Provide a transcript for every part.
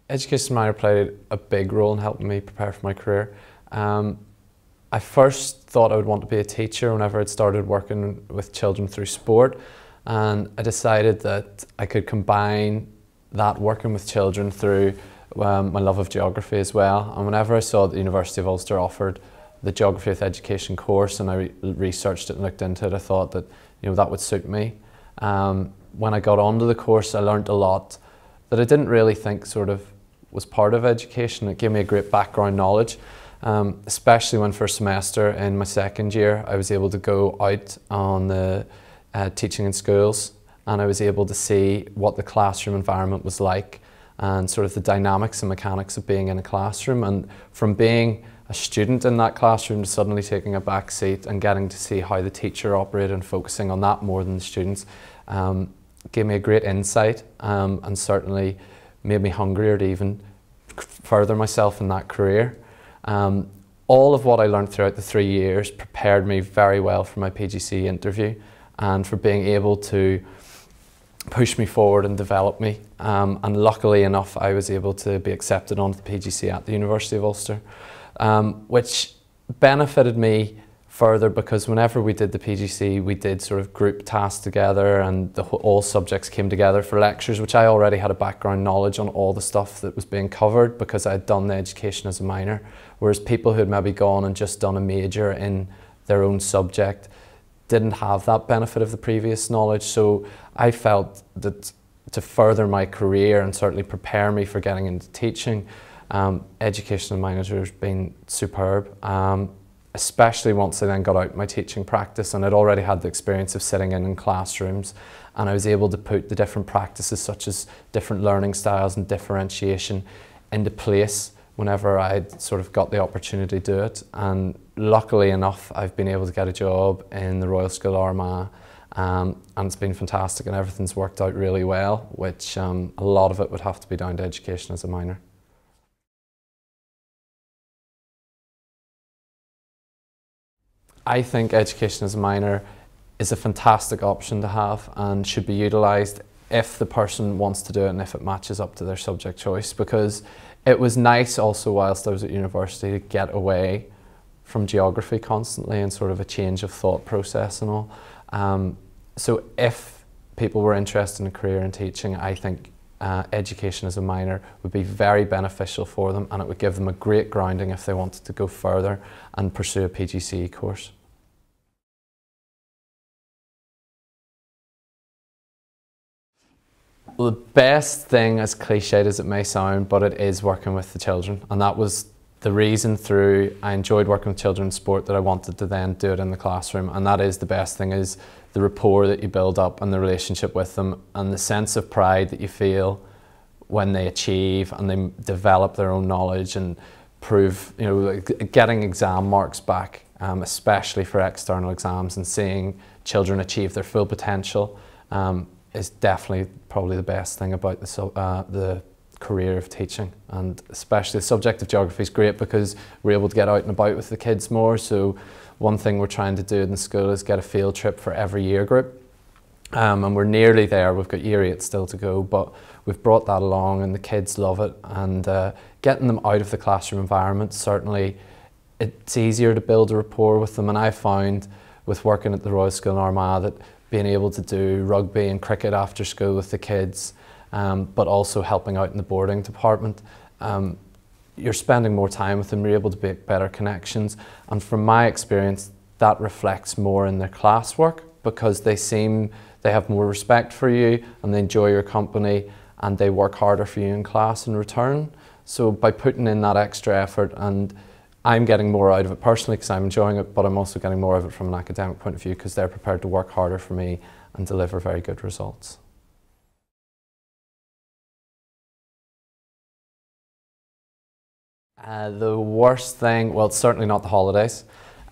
Education minor played a big role in helping me prepare for my career. I first thought I would want to be a teacher whenever I'd started working with children through sport, and I decided that I could combine that working with children through my love of geography as well. And whenever I saw that the University of Ulster offered the Geography with Education course, and I researched it and looked into it, I thought that that would suit me. When I got onto the course, I learned a lot that I didn't really think sort of was part of education. It gave me a great background knowledge, especially when first semester in my second year I was able to go out on the teaching in schools, and I was able to see what the classroom environment was like and sort of the dynamics and mechanics of being in a classroom. And from being a student in that classroom to suddenly taking a back seat and getting to see how the teacher operated and focusing on that more than the students gave me a great insight, and certainly made me hungrier to even further myself in that career. All of what I learned throughout the 3 years prepared me very well for my PGC interview and for being able to push me forward and develop me. And luckily enough, I was able to be accepted onto the PGC at the University of Ulster, which benefited me further because whenever we did the PGC, we did sort of group tasks together, and all subjects came together for lectures, which I already had a background knowledge on all the stuff that was being covered because I had done the education as a minor, whereas people who had maybe gone and just done a major in their own subject didn't have that benefit of the previous knowledge. So I felt that to further my career and certainly prepare me for getting into teaching, education as a minor has been superb. Especially once I then got out my teaching practice, and I'd already had the experience of sitting in classrooms, and I was able to put the different practices such as different learning styles and differentiation into place whenever I'd sort of got the opportunity to do it. And luckily enough, I've been able to get a job in the Royal School Armagh, and it's been fantastic, and everything's worked out really well, which a lot of it would have to be down to education as a minor. I think education as a minor is a fantastic option to have and should be utilised if the person wants to do it and if it matches up to their subject choice, because it was nice also whilst I was at university to get away from geography constantly and sort of a change of thought process and all. So if people were interested in a career in teaching, I think education as a minor would be very beneficial for them, and it would give them a great grounding if they wanted to go further and pursue a PGCE course. Well, the best thing, as cliched as it may sound, but it is working with the children, and that was the reason I enjoyed working with children in sport, that I wanted to then do it in the classroom. And that is the best thing, is the rapport that you build up and the relationship with them and the sense of pride that you feel when they achieve and they develop their own knowledge and prove, getting exam marks back, especially for external exams, and seeing children achieve their full potential is definitely probably the best thing about the career of teaching. And especially the subject of geography is great because we're able to get out and about with the kids more. So one thing we're trying to do in the school is get a field trip for every year group, and we're nearly there. We've got year 8 still to go, but we've brought that along and the kids love it. And getting them out of the classroom environment, certainly it's easier to build a rapport with them. And I found with working at the Royal School in Armagh that being able to do rugby and cricket after school with the kids, but also helping out in the boarding department, you're spending more time with them, you're able to make better connections. And from my experience, that reflects more in their classwork because they have more respect for you and they enjoy your company and they work harder for you in class in return. So by putting in that extra effort, and I'm getting more out of it personally because I'm enjoying it, but I'm also getting more of it from an academic point of view because they're prepared to work harder for me and deliver very good results. The worst thing, well, it's certainly not the holidays.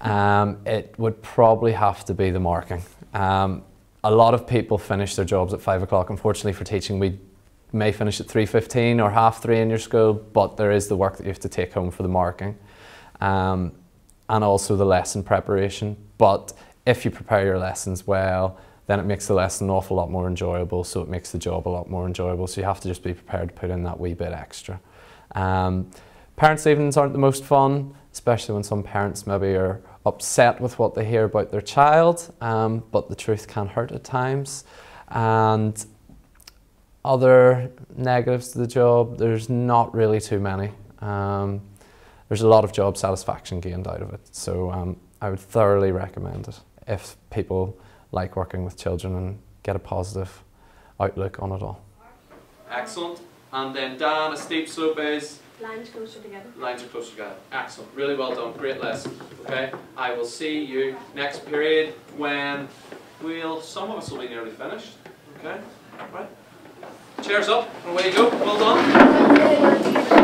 It would probably have to be the marking. A lot of people finish their jobs at 5 o'clock. Unfortunately for teaching, we may finish at 3:15 or 3:30 in your school, but there is the work that you have to take home for the marking. And also the lesson preparation. But if you prepare your lessons well, then it makes the lesson an awful lot more enjoyable, so it makes the job a lot more enjoyable. So you have to just be prepared to put in that wee bit extra. Parents' evenings aren't the most fun, especially when some parents maybe are upset with what they hear about their child, but the truth can hurt at times. And other negatives to the job, there's not really too many. There's a lot of job satisfaction gained out of it, so I would thoroughly recommend it if people like working with children and get a positive outlook on it all. Excellent. And then Dan, a steep slope is? Lines closer together. Lines are closer together. Excellent. Really well done. Great lesson. Okay. I will see you next period when some of us will be nearly finished. Okay. Right. Chairs up and away you go. Well done.